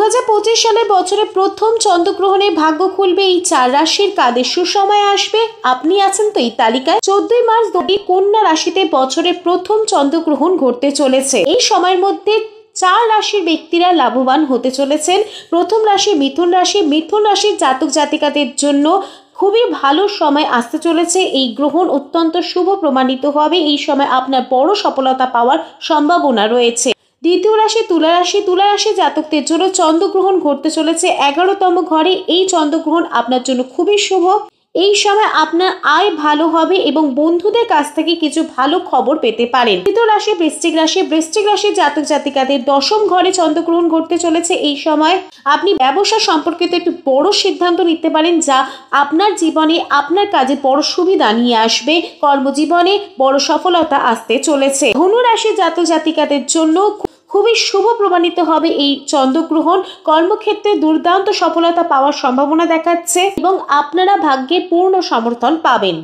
2025 সালে বছরের প্রথম চন্দ্রগ্রহণে ভাগ্য খুলবে এই 4 রাশির কাদের সুসময় আসবে। আপনি আছেন তো এই তালিকায়। 14 মার্চ কন্যা রাশিতে বছরের প্রথম চন্দ্রগ্রহণ ঘটতে চলেছে। এই সময়ের মধ্যে 4 রাশির ব্যক্তিরা লাভবান হতে চলেছেন। প্রথম রাশি মিথুন রাশি। মিথুন রাশির জাতক জাতিকাদের জন্য খুবই ভালো সময় আসতে চলেছে। এই গ্রহণ অত্যন্ত শুভ প্রমাণিত হবে। এই সময় আপনার বড় সফলতা পাওয়ার সম্ভাবনা রয়েছে। দ্বিতীয় রাশি তুলা রাশি। তুলা রাশি জাতকদের জন্য চন্দ্রগ্রহণ ঘটতে চলেছে 11তম ঘরে। এই চন্দ্রগ্রহণ আপনার জন্য খুবই শুভ। এই সময় আপনার আয় ভালো হবে এবং বন্ধুদের কাছ থেকে কিছু ভালো খবর পেতে পারেন। তৃতীয় রাশি বৃশ্চিক রাশি। বৃশ্চিক রাশির জাতক জাতিকাদের 10ম ঘরে চন্দ্রগ্রহণ ঘটতে চলেছে। এই সময় আপনি ব্যবসা সম্পর্কিত একটু বড় সিদ্ধান্ত নিতে পারেন, যা আপনার জীবনে আপনার কাজে বড় সুবিধা নিয়ে আসবে। কর্মজীবনে বড় সফলতা আসতে চলেছে। ধনু রাশির জাতক জাতিকাদের জন্য খুবই শুভ প্রমাণিত হবে এই চন্দ্রগ্রহণ। কর্মক্ষেত্রে দুর্দান্ত সফলতা পাওয়ার সম্ভাবনা দেখাচ্ছে এবং আপনারা ভাগ্যের পূর্ণ সমর্থন পাবেন।